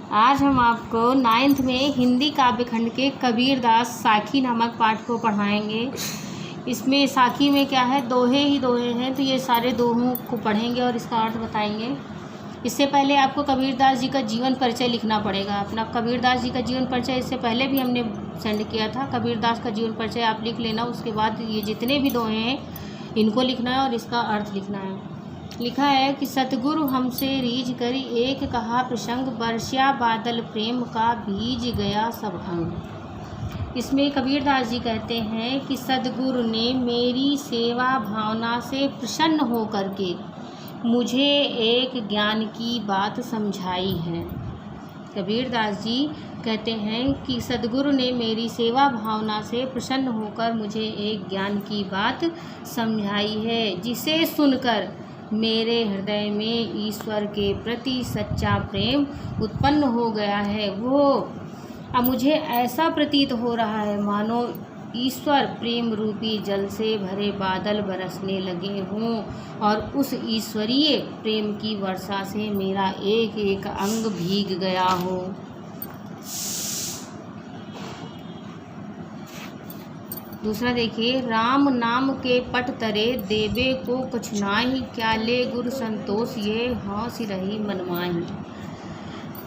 आज हम आपको 9th में हिंदी काव्य खंड के कबीरदास साखी नामक पाठ को पढ़ाएंगे। इसमें साखी में क्या है, दोहे ही दोहे हैं, तो ये सारे दोहों को पढ़ेंगे और इसका अर्थ बताएंगे। इससे पहले आपको कबीरदास जी का जीवन परिचय लिखना पड़ेगा। अपना कबीरदास जी का जीवन परिचय इससे पहले भी हमने सेंड किया था। कबीरदास का जीवन परिचय आप लिख लेना। उसके बाद ये जितने भी दोहे हैं इनको लिखना है और इसका अर्थ लिखना है। लिखा है कि सतगुरु हमसे रीझ करी, एक कहा प्रसंग, बरस्या बादल प्रेम का, बीज गया सब अंग। इसमें कबीरदास जी कहते हैं कि सतगुरु ने मेरी सेवा भावना से प्रसन्न हो करके मुझे एक ज्ञान की बात समझाई है। कबीरदास जी कहते हैं कि सद्गुरु ने मेरी सेवा भावना से प्रसन्न होकर मुझे एक ज्ञान की बात समझाई है, जिसे सुनकर मेरे हृदय में ईश्वर के प्रति सच्चा प्रेम उत्पन्न हो गया है। वो अब मुझे ऐसा प्रतीत हो रहा है मानो ईश्वर प्रेम रूपी जल से भरे बादल बरसने लगे हों और उस ईश्वरीय प्रेम की वर्षा से मेरा एक एक अंग भीग गया हो। दूसरा देखिए, राम नाम के पट तरे, देवे को कुछ नाही, क्या ले गुरु संतोष, ये हौस रही मनमाही।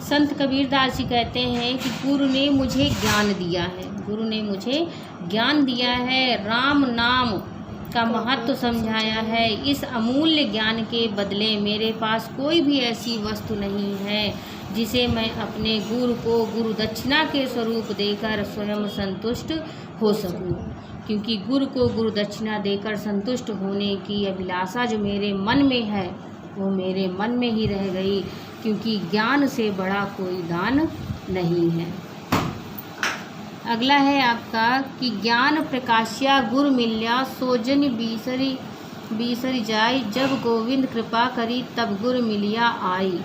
संत कबीरदास जी कहते हैं कि गुरु ने मुझे ज्ञान दिया है, गुरु ने मुझे ज्ञान दिया है, राम नाम का महत्व समझाया है। इस अमूल्य ज्ञान के बदले मेरे पास कोई भी ऐसी वस्तु नहीं है जिसे मैं अपने गुरु को गुरु दक्षिणा के स्वरूप देकर स्वयं संतुष्ट हो सकूं, क्योंकि गुरु को गुरु दक्षिणा देकर संतुष्ट होने की अभिलाषा जो मेरे मन में है वो मेरे मन में ही रह गई, क्योंकि ज्ञान से बड़ा कोई दान नहीं है। अगला है आपका कि ज्ञान प्रकाश्या गुरु मिल्या, सोजन बीसरी जाय, जब गोविंद कृपा करी तब गुरु मिलिया आई।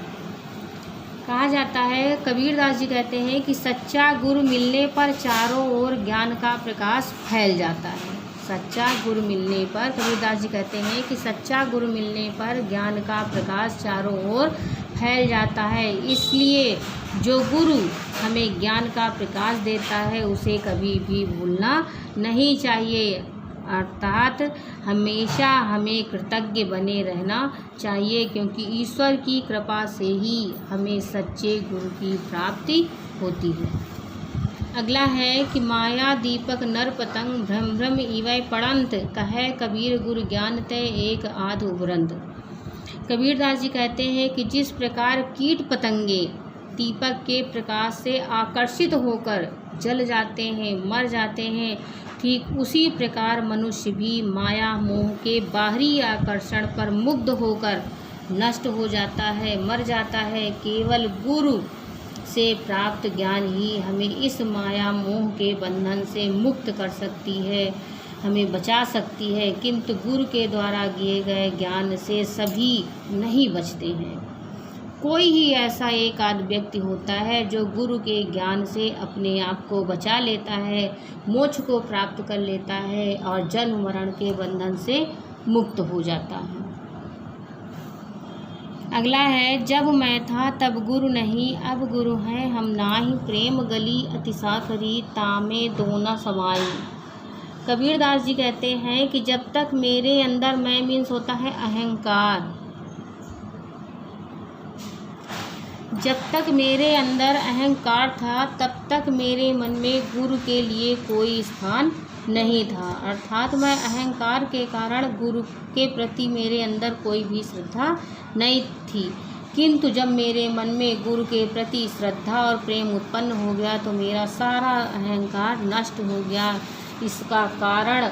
कहा जाता है, कबीरदास जी कहते हैं कि सच्चा गुरु मिलने पर चारों ओर ज्ञान का प्रकाश फैल जाता है। सच्चा गुरु मिलने पर, कबीरदास जी कहते हैं कि सच्चा गुरु मिलने पर ज्ञान का प्रकाश चारों ओर फैल जाता है। इसलिए जो गुरु हमें ज्ञान का प्रकाश देता है उसे कभी भी भूलना नहीं चाहिए, अर्थात हमेशा हमें कृतज्ञ बने रहना चाहिए, क्योंकि ईश्वर की कृपा से ही हमें सच्चे गुरु की प्राप्ति होती है। अगला है कि माया दीपक नर पतंग, भ्रम भ्रम इवै पड़ंत, कहे कबीर गुरु ज्ञान तय एक आध उबरंत। कबीरदास जी कहते हैं कि जिस प्रकार कीट पतंगे दीपक के प्रकाश से आकर्षित होकर जल जाते हैं, मर जाते हैं, ठीक उसी प्रकार मनुष्य भी माया मोह के बाहरी आकर्षण पर मुग्ध होकर नष्ट हो जाता है, मर जाता है। केवल गुरु से प्राप्त ज्ञान ही हमें इस माया मोह के बंधन से मुक्त कर सकती है, हमें बचा सकती है, किंतु गुरु के द्वारा दिए गए ज्ञान से सभी नहीं बचते हैं। कोई ही ऐसा एक आध व्यक्ति होता है जो गुरु के ज्ञान से अपने आप को बचा लेता है, मोक्ष को प्राप्त कर लेता है और जन्म मरण के बंधन से मुक्त हो जाता है। अगला है, जब मैं था तब गुरु नहीं, अब गुरु हैं हम नाही, प्रेम गली अतिशा करी, तामे दोना समाई। कबीरदास जी कहते हैं कि जब तक मेरे अंदर, मैं मीन्स होता है अहंकार, जब तक मेरे अंदर अहंकार था तब तक मेरे मन में गुरु के लिए कोई स्थान नहीं था, अर्थात मैं अहंकार के कारण गुरु के प्रति मेरे अंदर कोई भी श्रद्धा नहीं थी। किंतु जब मेरे मन में गुरु के प्रति श्रद्धा और प्रेम उत्पन्न हो गया तो मेरा सारा अहंकार नष्ट हो गया। इसका कारण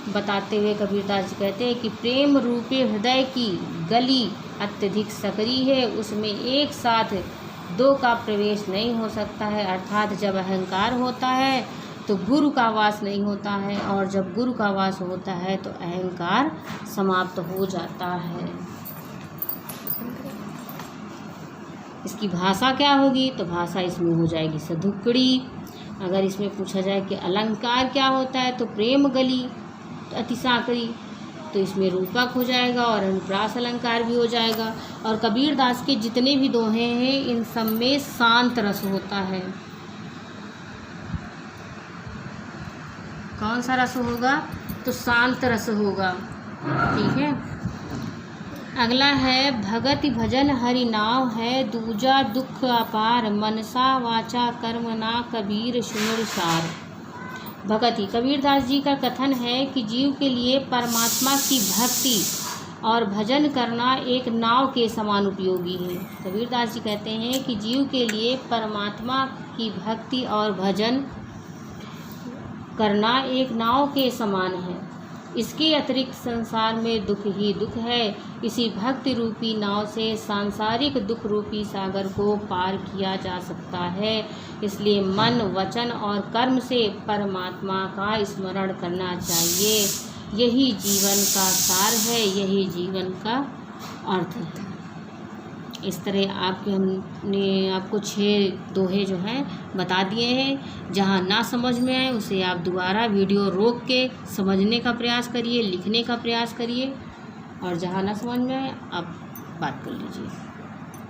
बताते हुए कबीरदास जी कहते हैं कि प्रेम रूपे हृदय की गली अत्यधिक सकरी है, उसमें एक साथ दो का प्रवेश नहीं हो सकता है, अर्थात जब अहंकार होता है तो गुरु का वास नहीं होता है, और जब गुरु का वास होता है तो अहंकार समाप्त हो जाता है। इसकी भाषा क्या होगी, तो भाषा इसमें हो जाएगी सधुकड़ी। अगर इसमें पूछा जाए कि अलंकार क्या होता है, तो प्रेम गली अतिशा करी, तो इसमें रूपक हो जाएगा और अनुप्रास अलंकार भी हो जाएगा। और कबीरदास के जितने भी दोहे हैं इन सब में शांत रस होता है। कौन सा रस होगा? तो शांत रस होगा। ठीक है। अगला है भगति भजन हरि नाव है, दूजा दुख अपार, मनसा वाचा कर्म ना कबीर सुमिर सार। भगति, कबीरदास जी का कथन है कि जीव के लिए परमात्मा की भक्ति और भजन करना एक नाव के समान उपयोगी है। कबीरदास जी कहते हैं कि जीव के लिए परमात्मा की भक्ति और भजन करना एक नाव के समान है। इसके अतिरिक्त संसार में दुख ही दुख है। इसी भक्ति रूपी नाव से सांसारिक दुख रूपी सागर को पार किया जा सकता है। इसलिए मन, वचन और कर्म से परमात्मा का स्मरण करना चाहिए। यही जीवन का सार है, यही जीवन का अर्थ है। इस तरह हमने आपको 6 दोहे जो हैं बता दिए हैं। जहाँ ना समझ में आए उसे आप दोबारा वीडियो रोक के समझने का प्रयास करिए, लिखने का प्रयास करिए, और जहाँ ना समझ में आए आप बात कर लीजिए।